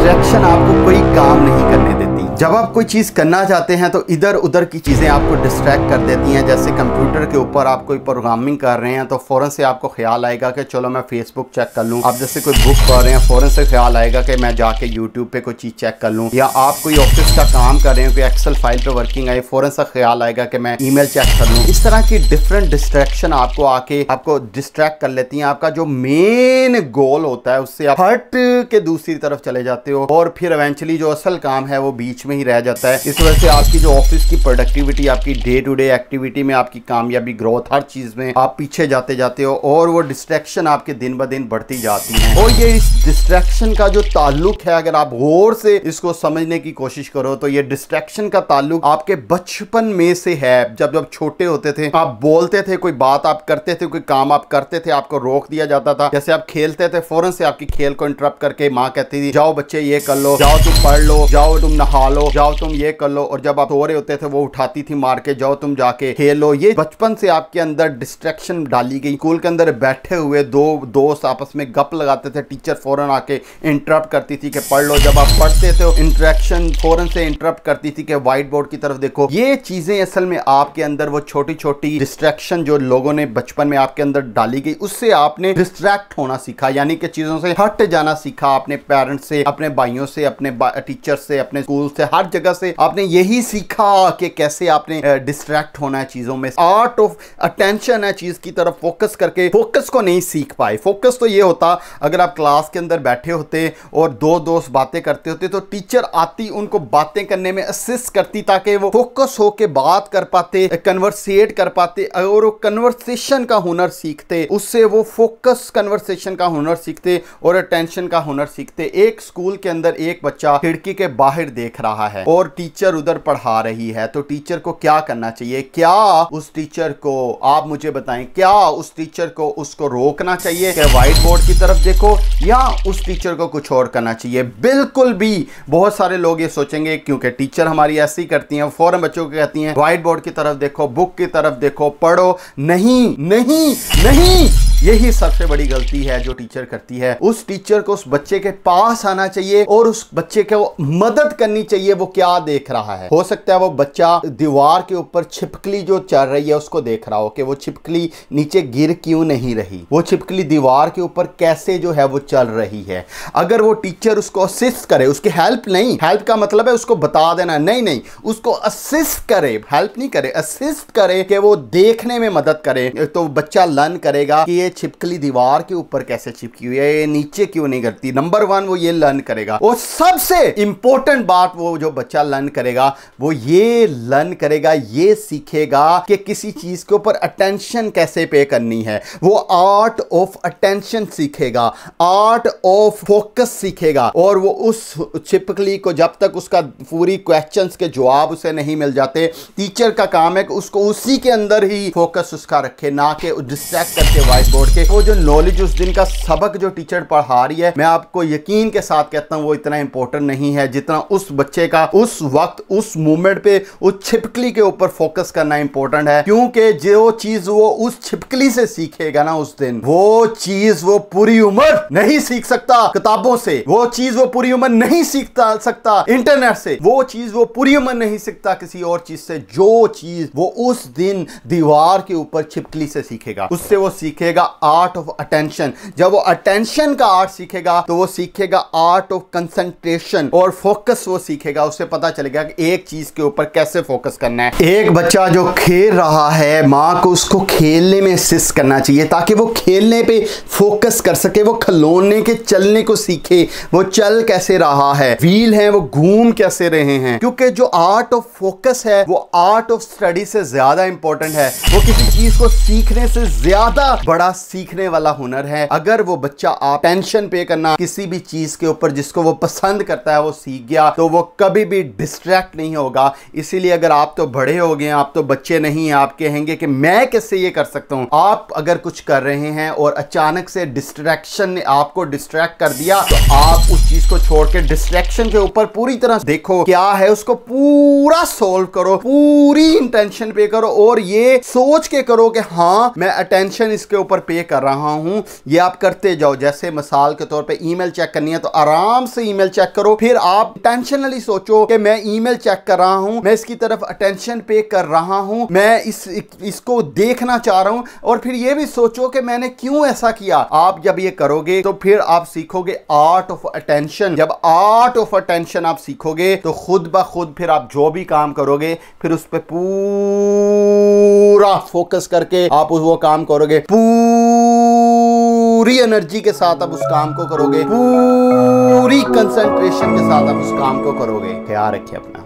Distraction आपको कोई काम नहीं करने देती। जब आप कोई चीज़ करना चाहते हैं तो इधर उधर की चीज़ें आपको डिस्ट्रैक्ट कर देती हैं। जैसे कंप्यूटर के ऊपर आप कोई प्रोग्रामिंग कर रहे हैं तो फ़ौरन से आपको ख्याल आएगा कि चलो मैं फेसबुक चेक कर लूँ। आप जैसे कोई बुक पढ़ रहे हैं फ़ौरन से ख्याल आएगा कि मैं जाके यूट्यूब पे कोई चीज़ चेक कर लूँ। या आप कोई ऑफिस का काम कर रहे हैं, कोई एक्सेल फाइल पे वर्किंग आई, फ़ौरन सा ख्याल आएगा कि मैं ईमेल चेक कर लूँ। इस तरह की डिफरेंट डिस्ट्रैक्शन आपको आके आपको डिस्ट्रैक्ट कर लेती हैं। आपका जो मेन गोल होता है उससे आप हट के दूसरी तरफ चले जाते हो और फिर इवेंचुअली जो असल काम है वो बीच में ही रह जाता है। इस वजह से आपकी जो ऑफिस की प्रोडक्टिविटी, आपकी डे टू डे एक्टिविटी में, आपकी कामयाबी, ग्रोथ, हर चीज में आप पीछे जाते जाते हो और वो डिस्ट्रैक्शन आपके दिन ब दिन बढ़ती जाती है। और ये इस डिस्ट्रैक्शन का जो ताल्लुक है, अगर आप गौर से इसको समझने की कोशिश करो तो ये डिस्ट्रैक्शन का ताल्लुक आपके बचपन में से है। जब छोटे होते थे, आप बोलते थे, कोई बात आप करते थे, कोई काम आप करते थे, आपको रोक दिया जाता था। जैसे आप खेलते थे, फौरन से आपकी खेल को इंटरप्ट करके माँ कहती थी जाओ बच्चे ये कर लो, जाओ तुम पढ़ लो, जाओ तुम नहा लो, जाओ तुम ये कर लो। और जब आप सो रहे होते थे वो उठाती थी मार के, जाओ तुम जाके खेलो। ये बचपन से आपके अंदर डिस्ट्रैक्शन डाली गई। स्कूल के अंदर बैठे हुए दो दोस्त आपस में गप लगाते थे, टीचर फौरन आके इंटरप्ट करती थी कि पढ़ लो। जब आप पढ़ते थे इंटरेक्शन फौरन से इंटरप्ट करती थी कि व्हाइट बोर्ड की तरफ देखो। ये चीजें असल में आपके अंदर वो छोटी छोटी डिस्ट्रैक्शन जो लोगों ने बचपन में आपके अंदर डाली गई, उससे आपने डिस्ट्रैक्ट होना सीखा, यानी कि चीजों से हट जाना सीखा। अपने पेरेंट्स से, अपने भाइयों से, अपने टीचर से, अपने स्कूल से, हर जगह से आपने यही सीखा कि कैसे आपने डिस्ट्रैक्ट होना है चीजों में। आर्ट ऑफ अटेंशन है, चीज की तरफ फोकस करके फोकस को नहीं सीख पाए। फोकस तो ये होता अगर आप क्लास के अंदर बैठे होते और दो दोस्त बातें करते होते तो टीचर आती, उनको बातें करने में असिस्ट करती ताकि वो फोकस होके बात कर पाते, कन्वर्सेट कर पाते और वो कन्वर्सेशन का हुनर सीखते। उससे वो फोकस कन्वर्सेशन का हुनर सीखते और अटेंशन का हुनर सीखते। एक स्कूल के अंदर एक बच्चा खिड़की के बाहर देख रहा है और टीचर उधर पढ़ा रही है, तो टीचर को क्या करना चाहिए? क्या उस टीचर को, आप मुझे बताएं, क्या उस टीचर को उसको रोकना चाहिए कि व्हाइट बोर्ड की तरफ देखो, या उस टीचर को कुछ और करना चाहिए? बिल्कुल भी। बहुत सारे लोग ये सोचेंगे क्योंकि टीचर हमारी ऐसी करती हैं, फौरन बच्चों को कहती हैं व्हाइट बोर्ड की तरफ देखो, बुक की तरफ देखो, पढ़ो। नहीं नहीं नहीं, यही सबसे बड़ी गलती है जो टीचर करती है। उस टीचर को उस बच्चे के पास आना चाहिए और उस बच्चे को मदद करनी चाहिए वो क्या देख रहा है। हो सकता है वो बच्चा दीवार के ऊपर छिपकली जो चल रही है उसको देख रहा हो कि वो छिपकली नीचे गिर क्यों नहीं रही, वो छिपकली दीवार के ऊपर कैसे जो है वो चल रही है। अगर वो टीचर उसको असिस्ट करे, उसकी हेल्प नहीं, हेल्प का मतलब है उसको बता देना, नहीं नहीं, उसको असिस्ट करे, हेल्प नहीं करे, असिस्ट करे कि वो देखने में मदद करे, तो बच्चा लर्न करेगा कि ये छिपकली दीवार के ऊपर कैसे चिपकी हुई है, ये नीचे क्यों नहीं गिरती। नंबर 1 वो ये लर्न करेगा। और सबसे इंपॉर्टेंट बात वो जो बच्चा लर्न करेगा वो ये लर्न करेगा, ये सीखेगा कि किसी चीज के ऊपर अटेंशन कैसे पे करनी है। वो आर्ट ऑफ अटेंशन सीखेगा, आर्ट ऑफ फोकस सीखेगा। और वो उस छिपकली को जब तक उसका पूरी क्वेश्चंस के जवाब उसे नहीं मिल जाते, टीचर का काम है कि उसको उसी के अंदर ही फोकस उसका रखे, ना कि डिस्ट्रैक्ट करके व्हाइट बोर्ड के। वो जो नॉलेज उस दिन का सबक जो टीचर पढ़ा रही है, मैं आपको यकीन के साथ कहता हूं वो इतना इंपॉर्टेंट नहीं है जितना उस बच्चे का उस वक्त, उस मोमेंट पे उस छिपकली के ऊपर फोकस करना इंपॉर्टेंट है। क्योंकि जो चीज वो उस छिपकली से सीखेगा ना उस दिन, वो चीज वो पूरी उम्र नहीं सीख सकता किताबों से, वो चीज वो पूरी उम्र नहीं सीख सकता इंटरनेट से, वो चीज वो पूरी उम्र नहीं सीखता किसी और चीज से। जो चीज वो उस दिन दीवार के ऊपर छिपकली से सीखेगा, उससे वो सीखेगा आर्ट ऑफ अटेंशन। जब वो अटेंशन का आर्ट सीखेगा तो वो सीखेगा आर्ट ऑफ कंसंट्रेशन और फोकस वो सीखेगा। उससे पता चलेगा कि एक चीज के ऊपर कैसे फोकस करना है। एक बच्चा जो खेल रहा है, मां को उसको खेलने में असिस्ट करना चाहिए ताकि वो खेलने पे फोकस कर सके, वो खिलौने के चलने को सीखे, वो चल कैसे रहा है, व्हील है वो घूम कैसे रहे हैं। क्योंकि जो आर्ट ऑफ फोकस है वो आर्ट ऑफ स्टडी से ज्यादा इंपॉर्टेंट है, वो किसी चीज को सीखने से ज्यादा बड़ा सीखने वाला हुनर है। अगर वो बच्चा आप टेंशन पे करना किसी भी चीज के ऊपर जिसको वो पसंद करता है वो सीख गया तो वो कभी भी डिस्ट्रैक्ट नहीं होगा। इसीलिए अगर आप तो बड़े हो गए, आप तो बच्चे नहीं हैं, आप कहेंगे कि मैं कैसे ये कर सकता हूं। आप अगर कुछ कर रहे हैं और अचानक से डिस्ट्रैक्शन ने आपको डिस्ट्रैक्ट कर दिया तो आप उस चीज को छोड़ के डिस्ट्रैक्शन के ऊपर पूरी तरह देखो क्या है, उसको पूरा सोल्व करो, पूरी इंटेंशन पे करो और ये सोच के करो कि हाँ मैं अटेंशन इसके ऊपर पे कर रहा हूं, ये आप करते जाओ। जैसे मिसाल के तौर पे ईमेल चेक करनी है तो आराम से ईमेल चेक करो, फिर आप टेंशनली सोचो कि मैं ईमेल चेक कर रहा हूं, मैं इसकी तरफ अटेंशन पे कर रहा हूं, मैं इसको देखना चाह रहा हूं, और फिर ये भी सोचो कि मैंने क्यों ऐसा किया। आप जब ये करोगे तो फिर आप सीखोगे आर्ट ऑफ अटेंशन। जब आर्ट ऑफ अटेंशन आप सीखोगे तो खुद ब खुद फिर आप जो भी काम करोगे फिर उस पर पूरा फोकस करके आप वो काम करोगे, पूरी एनर्जी के साथ आप उस काम को करोगे, पूरी कंसंट्रेशन के साथ आप उस काम को करोगे। ख्याल रखिए अपना।